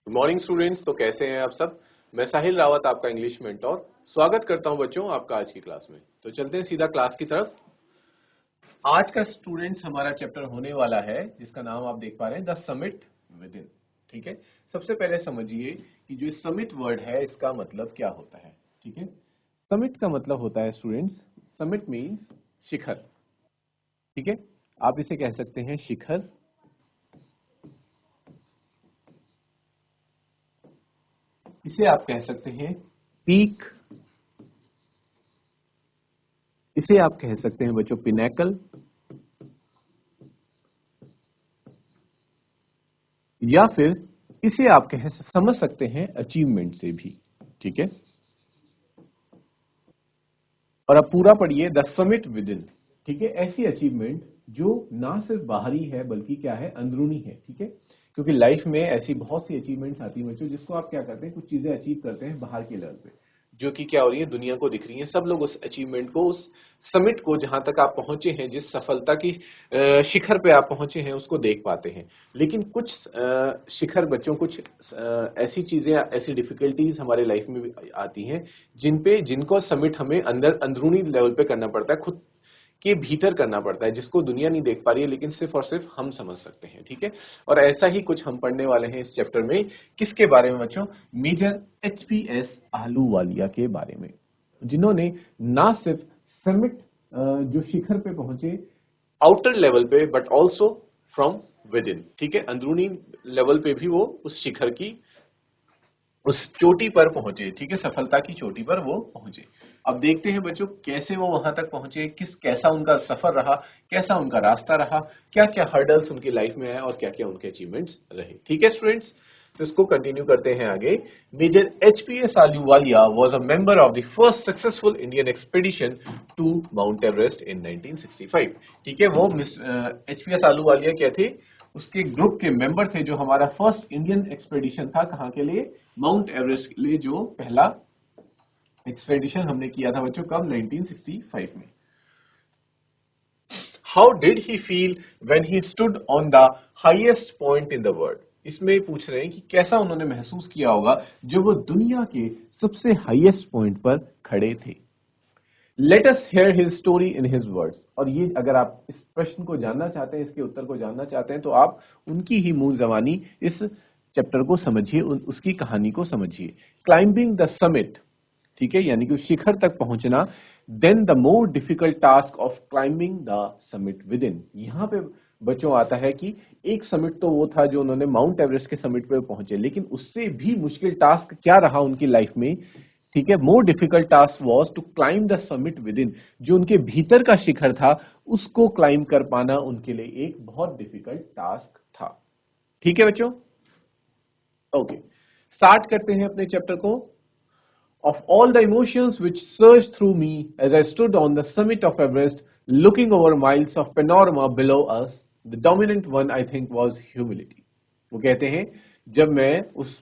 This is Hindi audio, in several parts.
Good morning students. तो कैसे हैं आप सब। मैं साहिल रावत, आपका इंग्लिश मेंटोर। स्वागत करता हूं बच्चों आपका आज की क्लास में। तो चलते हैं सीधा क्लास की तरफ। आज का स्टूडेंट्स हमारा चैप्टर होने वाला है जिसका नाम आप देख पा रहे हैं, द समिट विद इन। ठीक है, सबसे पहले समझिए कि जो समिट वर्ड है इसका मतलब क्या होता है। ठीक है, समिट का मतलब होता है स्टूडेंट्स, समिट मीन्स शिखर। ठीक है, आप इसे कह सकते हैं शिखर, इसे आप कह सकते हैं पीक, इसे आप कह सकते हैं बच्चों पिनेकल, या फिर इसे आप कह समझ सकते हैं अचीवमेंट से भी। ठीक है, और अब पूरा पढ़िए, द समिट विद इन। ठीक है, ऐसी अचीवमेंट जो ना सिर्फ बाहरी है बल्कि क्या है, अंदरूनी है। ठीक है, क्योंकि लाइफ में ऐसी बहुत सी अचीवमेंट्स आती हैं बच्चों, जिसको आप क्या करते हैं, कुछ चीजें अचीव करते हैं बाहर के लेवल पे, जो कि क्या हो रही है, दुनिया को दिख रही है। सब लोग उस अचीवमेंट को, उस समिट को, जहां तक आप पहुंचे हैं, जिस सफलता की शिखर पे आप पहुंचे हैं, उसको देख पाते हैं। लेकिन कुछ शिखर बच्चों, कुछ ऐसी चीजें, ऐसी डिफिकल्टीज हमारे लाइफ में भी आती हैं जिनको समिट हमें अंदर अंदरूनी लेवल पे करना पड़ता है, खुद के भीतर करना पड़ता है, जिसको दुनिया नहीं देख पा रही है, लेकिन सिर्फ और सिर्फ हम समझ सकते हैं। ठीक है, और ऐसा ही कुछ हम पढ़ने वाले हैं इस चैप्टर में। किसके बारे में बच्चों, मेजर एचपीएस आहलूवालिया के बारे में, जिन्होंने ना सिर्फ समिट जो शिखर पे पहुंचे आउटर लेवल पे, but also from with in. ठीक है, अंदरूनी लेवल पे भी वो उस शिखर की, उस चोटी पर पहुंचे। ठीक है, सफलता की चोटी पर वो पहुंचे। अब देखते हैं बच्चों कैसे वो वहां तक पहुंचे, कैसा उनका सफर रहा, कैसा उनका रास्ता रहा, क्या क्या हर्डल्स उनकी लाइफ में आए और क्या क्या उनके अचीवमेंट्स रहे। ठीक है स्टूडेंट्स, तो इसको कंटिन्यू करते हैं आगे। Major HPS Ahluwalia was a member of the first successful Indian expedition to Mount Everest in 1965। ठीक है, वो एचपीएस आलूवालिया क्या थे, उसके ग्रुप के मेंबर थे, जो हमारा फर्स्ट इंडियन एक्सपेडिशन था, कहां के लिए, माउंट एवरेस्ट के लिए, जो पहला एक्सपेडिशन हमने किया था बच्चों, कब, 1965 में। How did he feel when he stood on the highest point in the world. इसमें पूछ रहे हैं कि कैसा उन्होंने महसूस किया होगा जब वो दुनिया के सबसे हाईएस्ट पॉइंट पर खड़े थे। Let us hair his story in his words. और ये अगर आप इस प्रश्न को जानना चाहते हैं, इसके उत्तर को जानना चाहते हैं, तो आप उनकी ही मूल जबानी इस चैप्टर को समझिए, उसकी कहानी को समझिए। क्लाइंबिंग द समिट, ठीक है, यानी कि शिखर तक पहुंचना, then the more difficult task of climbing the summit within. यहां पे बच्चों आता है कि एक समिट तो वो था जो उन्होंने माउंट एवरेस्ट के समिट पे पहुंचे, लेकिन उससे भी मुश्किल टास्क क्या रहा उनकी लाइफ में। ठीक है, more difficult task was to climb the summit within. जो उनके भीतर का शिखर था, उसको क्लाइंब कर पाना उनके लिए एक बहुत डिफिकल्ट टास्क था। ठीक है बच्चों, ओके, स्टार्ट करते हैं अपने चैप्टर को। Of all the emotions which surged through me as I stood on the summit of Everest, looking over miles of panorama below us, the dominant one I think was humility. वो कहते हैं, जब मैं उस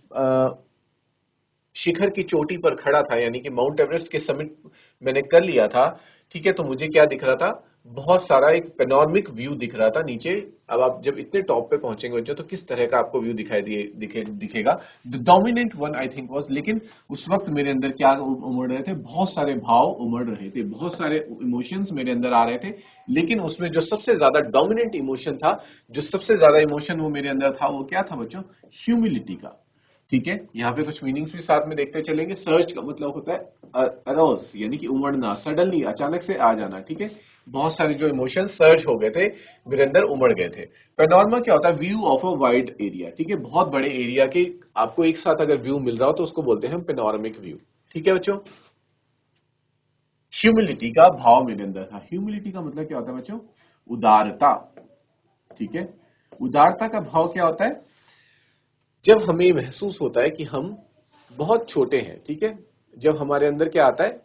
शिखर की चोटी पर खड़ा था, यानी कि माउंट एवरेस्ट के समिट मैंने कर लिया था। ठीक है, तो मुझे क्या दिख रहा था, बहुत सारा एक पेनोरमिक व्यू दिख रहा था नीचे। अब आप जब इतने टॉप पे पहुंचेंगे बच्चों, तो किस तरह का आपको व्यू दिखेगा। The dominant one I think was, लेकिन उस वक्त मेरे अंदर क्या उमड़ रहे थे, बहुत सारे भाव उमड़ रहे थे, बहुत सारे इमोशंस मेरे अंदर आ रहे थे। लेकिन उसमें जो सबसे ज्यादा डोमिनेंट इमोशन था, जो सबसे ज्यादा इमोशन वो मेरे अंदर था, वो क्या था बच्चों, ह्यूमिलिटी का। ठीक है, यहाँ पे कुछ मीनिंग्स भी साथ में देखते चलेंगे। सर्ज का मतलब होता है अरोज, यानी कि उमड़ना, सडनली, अचानक से आ जाना। ठीक है, बहुत सारे जो इमोशन सर्ज हो गए थे, मेरे अंदर उमड़ गए थे। पैनोरमा क्या होता है, view of a wide area. ठीक है, बहुत बड़े एरिया के आपको एक साथ अगर व्यू मिल रहा हो, तो उसको बोलते हैं हम पेनोरमिक व्यू। ठीक है बच्चों, ह्यूमिलिटी का भाव मेरे अंदर था। ह्यूमिलिटी का मतलब क्या होता है बच्चों, उदारता। ठीक है, उदारता का भाव क्या होता है, जब हमें महसूस होता है कि हम बहुत छोटे हैं। ठीक है, जब हमारे अंदर क्या आता है,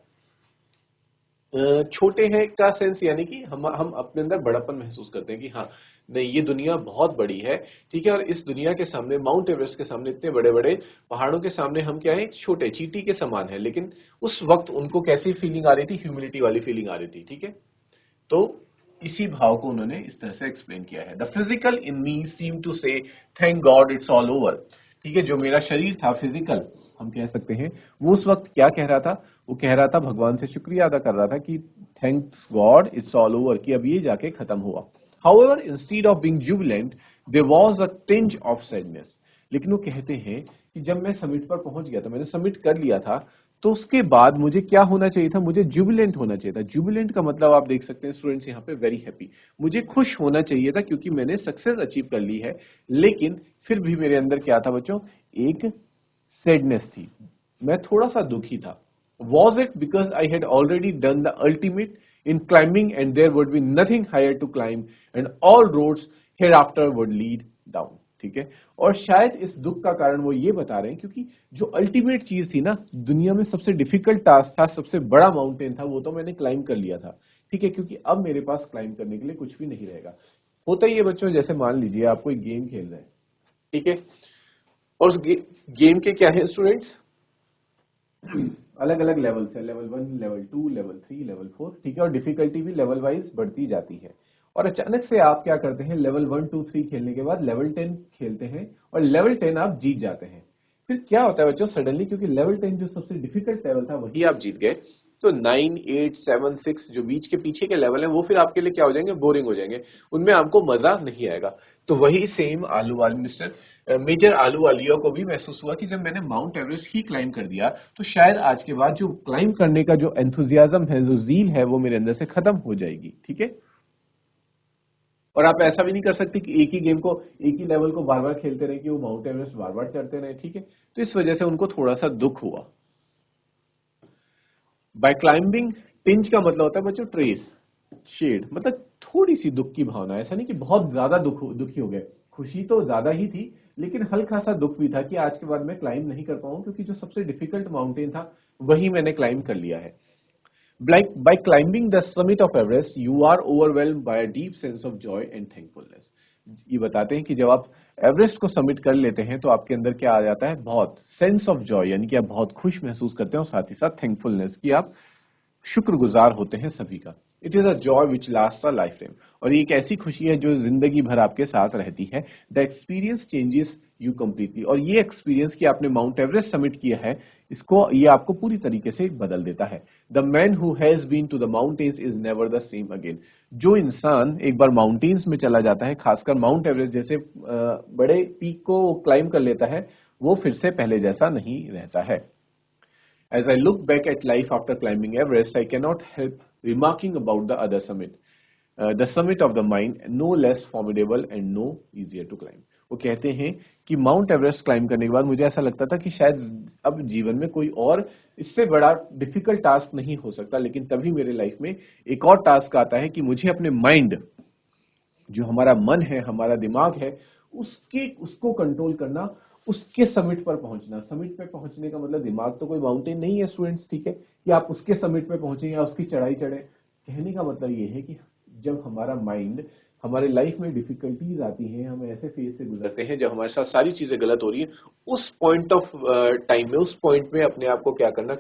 छोटे हैं का सेंस, यानी कि हम अपने अंदर बड़ापन महसूस करते हैं कि हाँ, नहीं, ये दुनिया बहुत बड़ी है। ठीक है, और इस दुनिया के सामने, माउंट एवरेस्ट के सामने, इतने बड़े बड़े पहाड़ों के सामने हम क्या है, एक छोटे चींटी के समान है। लेकिन उस वक्त उनको कैसी फीलिंग आ रही थी, ह्यूमिलिटी वाली फीलिंग आ रही थी। ठीक है, तो इसी भाव को उन्होंने इस तरह से एक्सप्लेन किया है। The physical in me seem to say thank God it's all over. ठीक है, जो मेरा शरीर था फिजिकल हम कह सकते हैं, वो उस वक्त क्या कह रहा था, वो कह रहा था भगवान से शुक्रिया अदा कर रहा था कि thanks God it's all over, कि अब ये जाके खत्म हुआ। However instead of being jubilant there was a tinge of sadness. लेकिन वो कहते हैं कि जब मैं समिट पर पहुंच गया था, मैंने समिट कर लिया था, तो उसके बाद मुझे क्या होना चाहिए था, मुझे जुबिलेंट होना चाहिए था। जुबिलेंट का मतलब आप देख सकते हैं स्टूडेंट्स यहाँ पे वेरी हैप्पी, मुझे खुश होना चाहिए था क्योंकि मैंने सक्सेस अचीव कर ली है। लेकिन फिर भी मेरे अंदर क्या था बच्चों, एक सैडनेस थी, मैं थोड़ा सा दुखी था। Was it because I had already done the ultimate in climbing and there would be nothing higher to climb and all roads hereafter would lead down. ठीक है, और शायद इस दुख का कारण वो ये बता रहे हैं क्योंकि जो अल्टीमेट चीज थी ना, दुनिया में सबसे डिफिकल्ट टास्क था, सबसे बड़ा माउंटेन था, वो तो मैंने क्लाइंब कर लिया था। ठीक है, क्योंकि अब मेरे पास क्लाइंब करने के लिए कुछ भी नहीं रहेगा। होता ही है बच्चों, जैसे मान लीजिए आप कोई गेम खेल रहे हैं, ठीक है, और उस गेम के क्या है स्टूडेंट्स, अलग अलग लेवल है, लेवल 1, लेवल 2, लेवल 3, लेवल 4। ठीक है, और डिफिकल्टी भी लेवल वाइज बढ़ती जाती है। और अचानक से आप क्या करते हैं, लेवल 1, 2, 3 खेलने के बाद लेवल 10 खेलते हैं और लेवल 10 आप जीत जाते हैं। फिर क्या होता है बच्चों, सडनली क्योंकि लेवल 10 जो सबसे डिफिकल्ट लेवल था वही आप जीत गए, तो 9, 8, 7, 6 जो बीच के पीछे के लेवल है वो फिर आपके लिए क्या हो जाएंगे, बोरिंग हो जाएंगे, उनमें आपको मजा नहीं आएगा। तो वही सेम आलू वाली मेजर आलू वालिया को भी महसूस हुआ कि जब मैंने माउंट एवरेस्ट ही क्लाइम कर दिया, तो शायद आज के बाद जो क्लाइम करने का जो एंथुजियाज्म है, जो जील है, वो मेरे अंदर से खत्म हो जाएगी। ठीक है, और आप ऐसा भी नहीं कर सकते कि एक ही गेम को, एक ही लेवल को बार बार खेलते रहे कि वो माउंट एवरेस्ट बार बार चढ़ते रहे। ठीक है, तो इस वजह से उनको थोड़ा सा दुख हुआ। बाय क्लाइंबिंग, टिंज का मतलब होता है बच्चों ट्रेस, शेड, मतलब थोड़ी सी दुख की भावना, ऐसा नहीं कि बहुत ज्यादा दुखी हो गए, खुशी तो ज्यादा ही थी, लेकिन हल्का सा दुख भी था कि आज के बाद मैं क्लाइंब नहीं कर पाऊं क्योंकि जो सबसे डिफिकल्ट माउंटेन था वही मैंने क्लाइंब कर लिया है। By climbing the summit of Everest, you are overwhelmed by a deep sense of joy and thankfulness. ये बताते हैं कि जब आप एवरेस्ट को सबमिट कर लेते हैं तो आपके अंदर क्या आ जाता है, बहुत सेंस ऑफ जॉय, यानी कि आप बहुत खुश महसूस करते हैं, और साथ ही साथ थैंकफुलनेस की आप शुक्रगुजार होते हैं सभी का। It is a joy which last a life time, और ये एक ऐसी खुशी है जो जिंदगी भर आपके साथ रहती है। The experience changes you completely, और ये एक्सपीरियंस कि आपने माउंट एवरेस्ट सबमिट किया है, इसको ये आपको पूरी तरीके से बदल देता है। The man who has been to the mountains is never the same again. जो इंसान एक बार माउंटेन्स में चला जाता है, खासकर माउंट एवरेस्ट जैसे बड़े पीक को क्लाइम कर लेता है, वो फिर से पहले जैसा नहीं रहता है। As I look back at life after climbing Everest, I cannot help remarking about the other summit, the summit of the mind, no less formidable and no easier to climb. वो कहते हैं कि माउंट एवरेस्ट क्लाइम करने के बाद मुझे ऐसा लगता था कि शायद अब जीवन में कोई और इससे बड़ा डिफिकल्ट टास्क नहीं हो सकता, लेकिन तभी मेरे लाइफ में एक और टास्क आता है कि मुझे अपने माइंड, जो हमारा मन है, हमारा दिमाग है, उसको कंट्रोल करना, उसके समिट पर पहुंचना। समिट पे पहुंचने का मतलब दिमाग तो कोई माउंटेन नहीं है स्टूडेंट्स, ठीक है, कि आप उसके समिट पे पहुंचे या उसकी चढ़ाई चढ़े। कहने का मतलब ये है कि जब हमारा माइंड, हमारे लाइफ में डिफिकल्टीज आती हैं, हम ऐसे फेज से गुजरते हैं जब हमारे साथ सारी चीजें गलत हो रही है, उस पॉइंट ऑफ टाइम में, उस पॉइंट में अपने आप को क्या करना,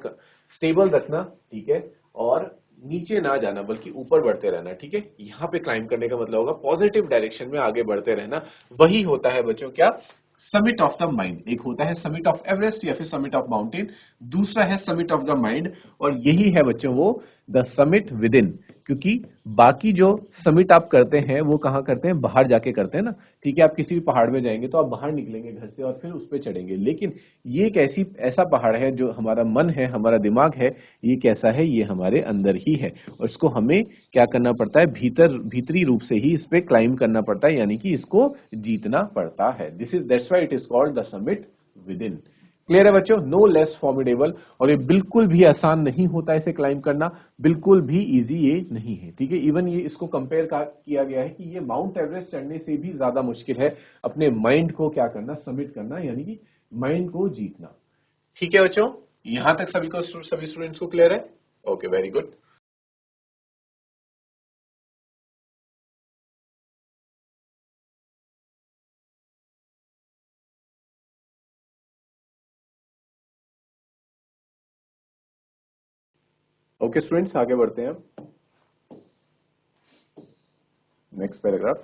स्टेबल रखना। ठीक है, और नीचे ना जाना बल्कि ऊपर बढ़ते रहना। ठीक है, यहाँ पे क्लाइम करने का मतलब होगा पॉजिटिव डायरेक्शन में आगे बढ़ते रहना। वही होता है बच्चों क्या, समिट ऑफ द माइंड। एक होता है समिट ऑफ एवरेस्ट या फिर समिट ऑफ माउंटेन, दूसरा है समिट ऑफ द माइंड, और यही है बच्चों वो द समिट विद इन। क्योंकि बाकी जो समिट आप करते हैं वो कहाँ करते हैं, बाहर जाके करते हैं ना। ठीक है, आप किसी भी पहाड़ में जाएंगे तो आप बाहर निकलेंगे घर से और फिर उस पर चढ़ेंगे, लेकिन ये एक ऐसा पहाड़ है जो हमारा मन है, हमारा दिमाग है, ये कैसा है, ये हमारे अंदर ही है, और इसको हमें क्या करना पड़ता है, भीतरी रूप से ही इस पे क्लाइम करना पड़ता है, यानी कि इसको जीतना पड़ता है। That's why it is called the summit with in. Clear है बच्चों, नो लेस फॉर्मिडेबल, और ये बिल्कुल भी आसान नहीं होता इसे क्लाइम करना, बिल्कुल भी इजी ये नहीं है। ठीक है, इवन ये इसको कंपेयर किया गया है कि ये माउंट एवरेस्ट चढ़ने से भी ज्यादा मुश्किल है अपने माइंड को क्या करना, समिट करना, यानी कि माइंड को जीतना। ठीक है बच्चों, यहां तक सभी स्टूडेंट्स को क्लियर है? Okay, very good. Okay students, आगे बढ़ते हैं अब। नेक्स्ट पैराग्राफ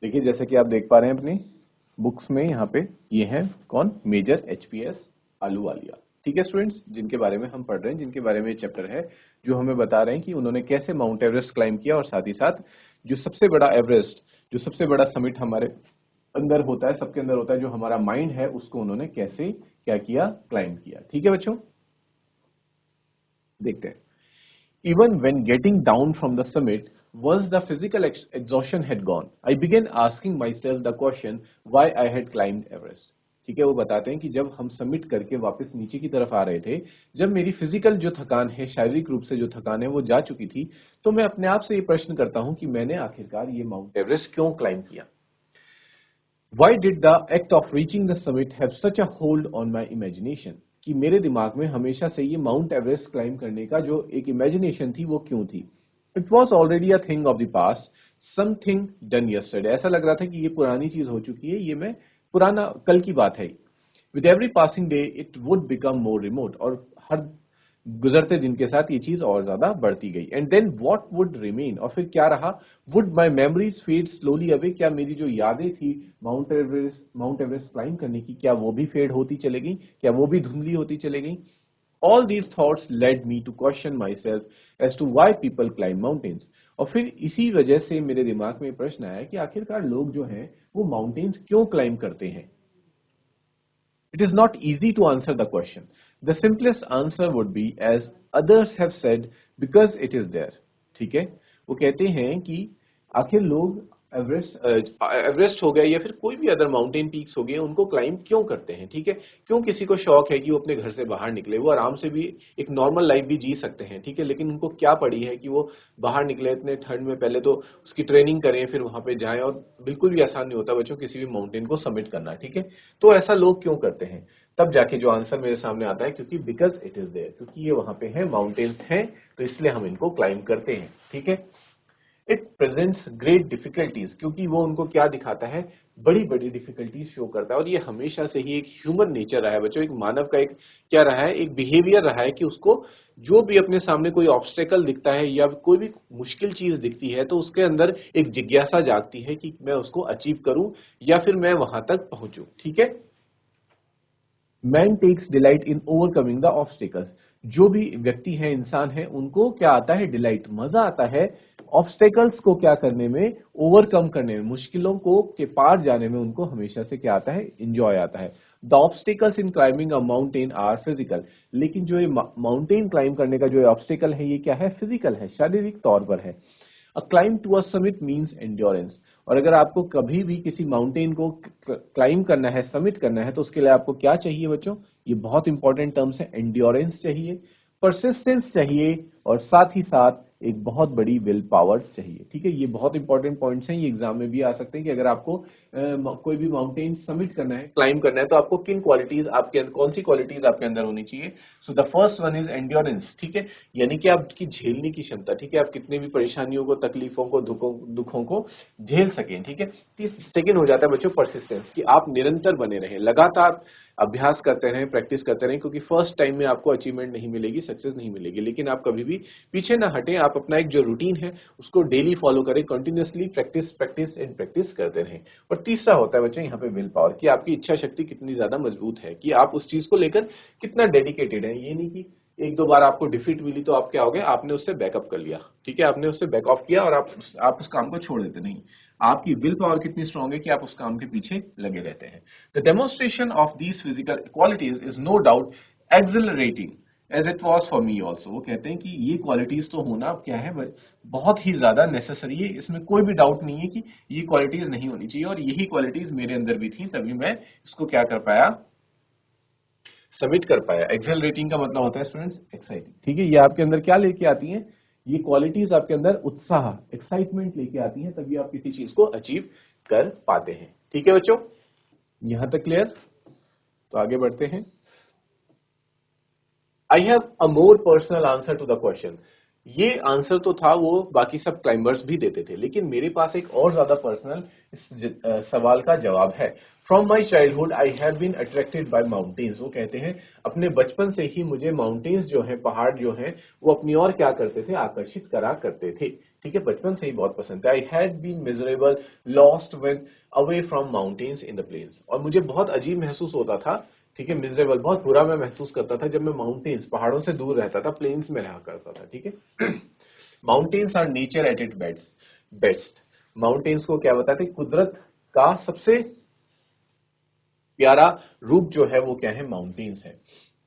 देखिए, जैसे कि आप देख पा रहे हैं अपनी बुक्स में यहाँ पे ये है कौन, मेजर HPS आलूवालिया। ठीक है स्टूडेंट्स, जिनके बारे में हम पढ़ रहे हैं, जिनके बारे में चैप्टर है, जो हमें बता रहे हैं कि उन्होंने कैसे माउंट एवरेस्ट क्लाइम किया, और साथ ही साथ जो सबसे बड़ा एवरेस्ट, जो सबसे बड़ा समिट हमारे अंदर होता है, सबके अंदर होता है, जो हमारा माइंड है, उसको उन्होंने कैसे क्या किया, क्लाइम किया। ठीक है बच्चों, देखते हैं। Even when getting down from the summit, once the physical exhaustion had gone, I began asking myself the question why I had climbed Everest. ठीक है, वो बताते हैं कि जब हम सबमिट करके वापस नीचे की तरफ आ रहे थे, जब मेरी फिजिकल जो थकान है, शारीरिक रूप से जो थकान है, वो जा चुकी थी, तो मैं अपने आप से ये प्रश्न करता हूं कि मैंने आखिरकार ये माउंट एवरेस्ट क्यों क्लाइम किया। Why did the act of reaching the summit have such a hold on my imagination? कि मेरे दिमाग में हमेशा से ये माउंट एवरेस्ट क्लाइम करने का जो एक इमेजिनेशन थी वो क्यों थी। It was already a thing of the past, something done yesterday. ऐसा लग रहा था कि ये पुरानी चीज हो चुकी है, ये मैं पुराना कल की बात है। With every passing day it would become more remote, और हर गुजरते दिन के साथ ये चीज और ज्यादा बढ़ती गई। And then what would remain, और फिर क्या रहा। Would my memories fade slowly away, क्या मेरी जो यादें थी माउंट एवरेस्ट क्लाइम करने की, क्या वो भी फेड होती चले गई, क्या वो भी धुंधली होती चले गई। All these thoughts led me to question myself as to why people climb mountains. और फिर इसी वजह से मेरे दिमाग में प्रश्न आया कि आखिरकार लोग जो हैं वो माउंटेन्स क्यों क्लाइम करते हैं। It is not easy to answer the question. The simplest answer would be, as others have said, because it is there. ठीक है, वो कहते हैं कि आखिर लोग एवरेस्ट हो गया या फिर कोई भी अदर माउंटेन पीक्स हो गए, उनको क्लाइम क्यों करते हैं। ठीक है, क्यों किसी को शौक है कि वो अपने घर से बाहर निकले, वो आराम से भी एक नॉर्मल लाइफ भी जी सकते हैं। ठीक है, लेकिन उनको क्या पड़ी है कि वो बाहर निकले इतने ठंड में, पहले तो उसकी ट्रेनिंग करें, फिर वहां पे जाएं, और बिल्कुल भी आसान नहीं होता बच्चों किसी भी माउंटेन को सबमिट करना। ठीक है, तो ऐसा लोग क्यों करते हैं, तब जाके जो आंसर मेरे सामने आता है, क्योंकि बिकॉज इट इज देयर, क्योंकि ये वहां पे है, माउंटेन्स हैं, तो इसलिए हम इनको क्लाइम करते हैं। ठीक है, इट प्रेजेंट्स ग्रेट डिफिकल्टीज, क्योंकि वो उनको क्या दिखाता है, बड़ी बड़ी डिफिकल्टीज शो करता है। और ये हमेशा से ही एक ह्यूमन नेचर रहा है बच्चों, एक मानव का एक क्या रहा है, एक बिहेवियर रहा है कि उसको जो भी अपने सामने कोई ऑब्स्टेकल दिखता है या कोई भी मुश्किल चीज दिखती है, तो उसके अंदर एक जिज्ञासा जागती है कि मैं उसको अचीव करूं या फिर मैं वहां तक पहुंचूं। ठीक है, man takes delight in overcoming the obstacles. जो भी व्यक्ति है, इंसान है, उनको क्या आता है, डिलाइट, मजा आता है ऑब्स्टेकल्स को क्या करने में, ओवरकम करने में, मुश्किलों को के पार जाने में उनको हमेशा से क्या आता है, इंजॉय आता है। The obstacles in climbing a mountain are physical. लेकिन जो ये माउंटेन क्लाइंब करने का जो ऑब्स्टेकल है, ये क्या है, फिजिकल है, शारीरिक तौर पर है। A climb to a summit means endurance. और अगर आपको कभी भी किसी माउंटेन को क्लाइंब करना है, समिट करना है, तो उसके लिए आपको क्या चाहिए बच्चों, ये बहुत इंपॉर्टेंट टर्म्स है, एंड्योरेंस चाहिए, परसिस्टेंस चाहिए, और साथ ही साथ एक बहुत बड़ी विल पावर चाहिए। ठीक है, ये बहुत इंपॉर्टेंट पॉइंट्स हैं, ये एग्जाम में भी आ सकते हैं कि अगर आपको कोई भी माउंटेन समिट करना है, क्लाइंब करना है, तो आपको किन क्वालिटीज आपके कौन सी क्वालिटीज आपके अंदर होनी चाहिए। So the first one is endurance. ठीक है, यानी कि आपकी झेलने की क्षमता। ठीक है, आप कितने भी परेशानियों को, तकलीफों को, दुखों को झेल सकें। ठीक है, सेकेंड हो जाता है बच्चों परसिस्टेंस, कि आप निरंतर बने रहें, लगातार अभ्यास करते रहें, प्रैक्टिस करते रहें, क्योंकि फर्स्ट टाइम में आपको अचीवमेंट नहीं मिलेगी, सक्सेस नहीं मिलेगी, लेकिन आप कभी भी पीछे ना हटें, आप अपना एक जो रूटीन है उसको डेली फॉलो करें, continuously practice practice and practice करते रहें। और तीसरा होता है बच्चों यहाँ पे विल पावर, कि आपकी इच्छा शक्ति कितनी ज्यादा मजबूत है, कि आप उस चीज को लेकर कितना डेडिकेटेड है। ये नहीं कि एक दो बार आपको डिफीट मिली तो आप क्या हो गए, आपने उससे बैकअप कर लिया। ठीक है, आपने उससे बैक ऑफ किया और आप उस काम को छोड़ देते नहीं। आपकी विल पावर कितनी स्ट्रांग है कि आप उस काम के पीछे लगे रहते हैं। The demonstration of these physical qualities is no doubt exhilarating as it was for me also. वो कहते हैं कि ये क्वालिटीज तो होना क्या है, बहुत ही ज्यादा नेसेसरी है, इसमें कोई भी डाउट नहीं है कि ये क्वालिटीज नहीं होनी चाहिए, और यही क्वालिटीज मेरे अंदर भी थी, तभी मैं इसको क्या कर पाया, सबमिट कर पाया। एक्सेलरेटिंग का मतलब होता है स्टूडेंट्स एक्साइटिंग। ठीक है, ये आपके अंदर क्या लेके आती हैं, ये क्वालिटीज आपके अंदर उत्साह, एक्साइटमेंट लेके आती हैं, तभी आप किसी चीज को अचीव कर पाते हैं। ठीक है बच्चों, यहां तक क्लियर। तो आगे बढ़ते हैं। I have a more personal answer to the question. ये आंसर तो था, वो बाकी सब क्लाइंबर्स भी देते थे, लेकिन मेरे पास एक और ज्यादा पर्सनल सवाल का जवाब है। From my childhood I have been attracted by mountains. वो कहते हैं अपने बचपन से ही मुझे माउंटेन्स जो है, पहाड़ जो है, वो अपनी ओर क्या करते थे, आकर्षित करा करते थे। ठीक है, बचपन से ही बहुत पसंद है। I had been miserable lost when away from mountains in the plains. और मुझे बहुत अजीब महसूस होता था, ठीक है, मिजरेबल, बहुत बुरा मैं महसूस करता था जब मैं माउंटेन्स, पहाड़ों से दूर रहता था, प्लेन्स में रहा करता था। ठीक है, mountains are nature at its best. माउंटेन्स को क्या बताते हैं, कुदरत का सबसे प्यारा रूप जो है वो क्या है, माउंटेन्स है।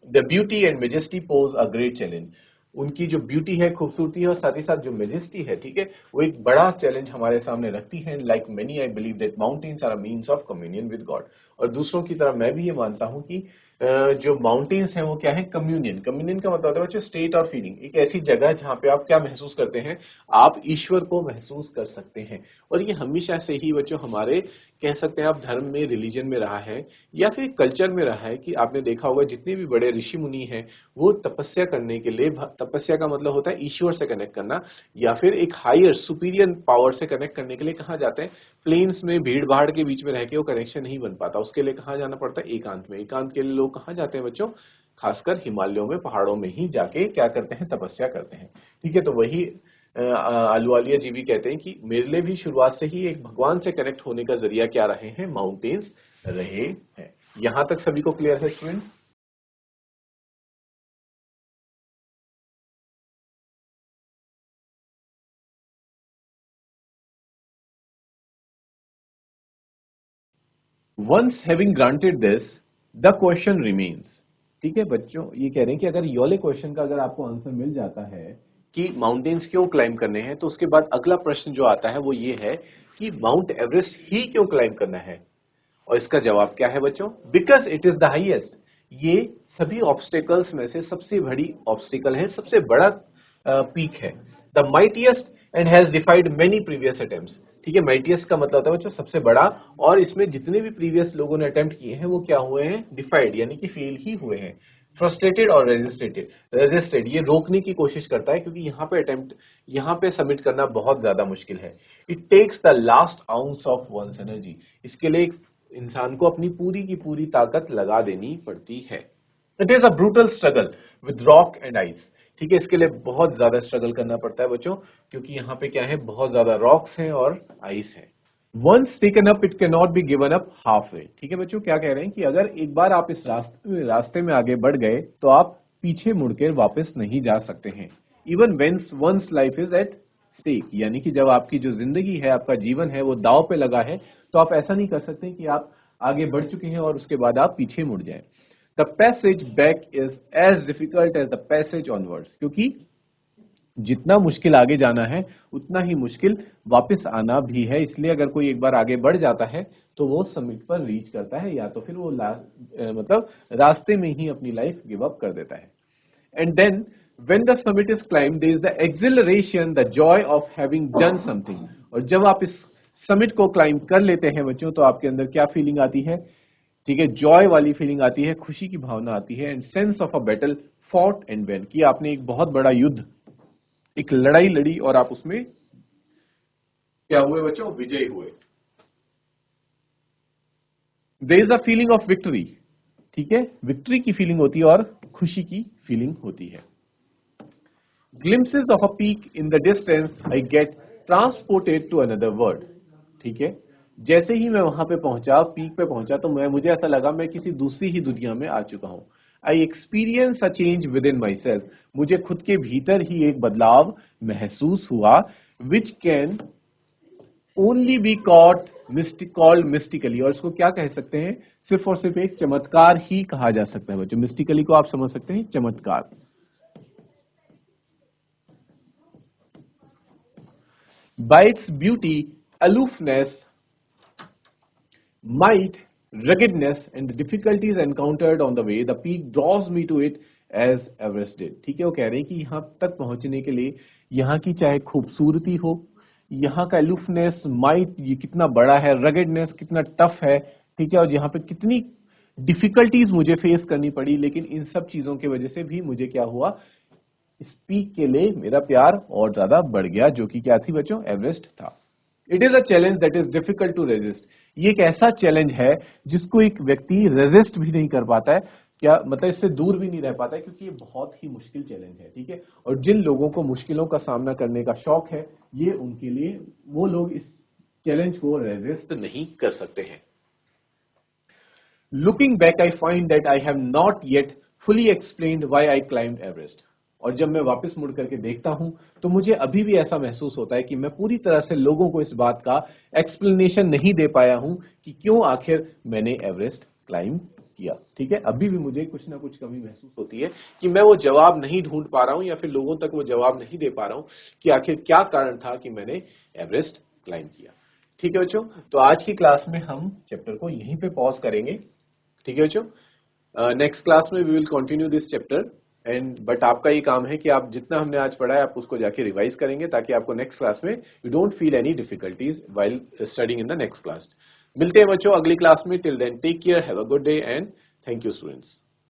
The beauty and majesty pose a great challenge. उनकी जो ब्यूटी है, खूबसूरती है, और साथ ही साथ जो मेजेस्टी है, ठीक है, वो एक बड़ा चैलेंज हमारे सामने रखती है। Like many I believe that mountains are a means of communion with God. और दूसरों की तरह मैं भी ये मानता हूं कि जो माउंटेन्स हैं वो क्या है, कम्युनियन। कम्युनियन का मतलब होता है बच्चों स्टेट और फीलिंग, एक ऐसी जगह जहां पे आप क्या महसूस करते हैं, आप ईश्वर को महसूस कर सकते हैं। और ये हमेशा से ही बच्चों हमारे, कह सकते हैं आप, धर्म में, रिलीजन में रहा है, या फिर कल्चर में रहा है कि आपने देखा होगा जितने भी बड़े ऋषि मुनि हैं वो तपस्या करने के लिए, तपस्या का मतलब होता है ईश्वर से कनेक्ट करना, या फिर एक हायर सुपीरियर पावर से कनेक्ट करने के लिए कहाँ जाते हैं, प्लेन्स में भीड़ भाड़ के बीच में रह के वो कनेक्शन नहीं बन पाता, उसके लिए कहाँ जाना पड़ता है, एकांत में। एकांत के लिए लोग कहाँ जाते हैं बच्चों, खासकर हिमालयों में, पहाड़ों में ही जाके क्या करते हैं, तपस्या करते हैं। ठीक है, तो वही अहलुवालिया जी भी कहते हैं कि मेरे लिए भी शुरुआत से ही एक भगवान से कनेक्ट होने का जरिया क्या रहे हैं, माउंटेन्स रहे हैं। यहां तक सभी को क्लियर है student? Once having granted this, the question remains. ठीक है बच्चों, ये कह रहे हैं कि अगर योले क्वेश्चन का अगर आपको आंसर मिल जाता है कि माउंटेन्स क्यों क्लाइम करने हैं, तो उसके बाद अगला प्रश्न जो आता है वो ये है कि माउंट एवरेस्ट ही क्यों क्लाइम करना है। और इसका जवाब क्या है बच्चों, because it is the highest. ये सभी ऑब्स्टेकल्स में से सबसे बड़ी ऑब्स्टेकल है, सबसे बड़ा पीक है। The mightiest and has डिफाइड many previous attempts. ठीक है, माइटिएस्ट का मतलब होता है बच्चों सबसे बड़ा, और इसमें जितने भी प्रीवियस लोगों ने अटेम्प्ट किए हैं वो क्या हुए हैं, डिफाइड, यानी कि फेल ही हुए हैं। फ्रस्ट्रेटेड और रेजिस्टेड, ये रोकने की कोशिश करता है, क्योंकि यहाँ पे अटेम्प्ट, यहाँ पे सबमिट करना बहुत ज्यादा मुश्किल है। It takes the last ounce of one's energy. इसके लिए इंसान को अपनी पूरी की पूरी ताकत लगा देनी पड़ती है। It is a brutal struggle with rock and ice. ठीक है, इसके लिए बहुत ज्यादा स्ट्रगल करना पड़ता है बच्चों, क्योंकि यहाँ पे क्या है, बहुत ज्यादा रॉक्स हैं और आइस है। Once taken up it can not be given up halfway. ठीक है बच्चों, क्या कह रहे हैं कि अगर एक बार आप इस रास्ते में आगे बढ़ गए तो आप पीछे मुड़कर वापस नहीं जा सकते हैं। Even when one's life is at stake, यानी कि जब आपकी जो जिंदगी है, आपका जीवन है, वो दांव पे लगा है, तो आप ऐसा नहीं कर सकते कि आप आगे बढ़ चुके हैं और उसके बाद आप पीछे मुड़ जाएं। The passage back is as difficult as the passage onwards, क्योंकि जितना मुश्किल आगे जाना है उतना ही मुश्किल वापस आना भी है। इसलिए अगर कोई एक बार आगे बढ़ जाता है तो वो समिट पर रीच करता है, या तो फिर वो मतलब रास्ते में ही अपनी लाइफ गिव अप कर देता है। And then, when the summit is climbed, there is the exhilaration, the joy of having done something. और जब आप इस समिट को क्लाइम कर लेते हैं बच्चों, तो आपके अंदर क्या फीलिंग आती है, ठीक है, जॉय वाली फीलिंग आती है, खुशी की भावना आती है, and sense of a battle fought and when, कि आपने एक बहुत बड़ा युद्ध, एक लड़ाई लड़ी और आप उसमें क्या हुए बच्चों, विजयी हुए। There is a feeling of victory. ठीक है, विक्ट्री की फीलिंग होती है और खुशी की फीलिंग होती है। glimpses of a peak in the distance, I get transported to another world. ठीक है, जैसे ही मैं वहां पे पहुंचा, पीक पे पहुंचा, तो मुझे ऐसा लगा मैं किसी दूसरी ही दुनिया में आ चुका हूं। I experience a change within myself, मुझे खुद के भीतर ही एक बदलाव महसूस हुआ, which can only be called mystically, और इसको क्या कह सकते हैं, सिर्फ और सिर्फ एक चमत्कार ही कहा जा सकता है बच्चों। मिस्टिकली को आप समझ सकते हैं, चमत्कार। By its beauty, aloofness, might, ruggedness, and the difficulties encountered on the way, the peak draws me to it as Everest did. ठीक है, वो कह रहे हैं कि यहाँ तक पहुंचने के लिए यहाँ की चाहे खूबसूरती हो, यहाँ का अलूफनेस, माइट, ये कितना बड़ा है, रगेडनेस कितना टफ है, ठीक है, और यहाँ पे कितनी डिफिकल्टीज मुझे फेस करनी पड़ी, लेकिन इन सब चीजों की वजह से भी मुझे क्या हुआ, इस पीक के लिए मेरा प्यार और ज्यादा बढ़ गया, जो कि क्या थी बच्चों? एवरेस्ट था। It is a challenge that is difficult to resist. ये एक ऐसा चैलेंज है जिसको एक व्यक्ति रेजिस्ट भी नहीं कर पाता है, क्या मतलब इससे दूर भी नहीं रह पाता है, क्योंकि ये बहुत ही मुश्किल चैलेंज है, ठीक है। और जिन लोगों को मुश्किलों का सामना करने का शौक है, ये उनके लिए, वो लोग इस चैलेंज को रेजिस्ट नहीं कर सकते हैं। Looking back, I find that I have not yet fully explained why I climbed Everest. और जब मैं वापस मुड़ करके देखता हूं तो मुझे अभी भी ऐसा महसूस होता है कि मैं पूरी तरह से लोगों को इस बात का एक्सप्लेनेशन नहीं दे पाया हूं कि क्यों आखिर मैंने एवरेस्ट क्लाइंब किया, ठीक है। अभी भी मुझे कुछ ना कुछ कमी महसूस होती है कि मैं वो जवाब नहीं ढूंढ पा रहा हूं, या फिर लोगों तक वो जवाब नहीं दे पा रहा हूं कि आखिर क्या कारण था कि मैंने एवरेस्ट क्लाइंब किया। ठीक है बच्चों, तो आज की क्लास में हम चैप्टर को यहीं पे पॉज करेंगे, ठीक है बच्चों। नेक्स्ट क्लास में we will continue this chapter and but आपका ये काम है कि आप जितना हमने आज पढ़ा है आप उसको जाके रिवाइज करेंगे, ताकि आपको नेक्स्ट क्लास में you don't feel any difficulties while studying in the next class. मिलते हैं बच्चों अगली क्लास में। Till then take care, have a good day and thank you students.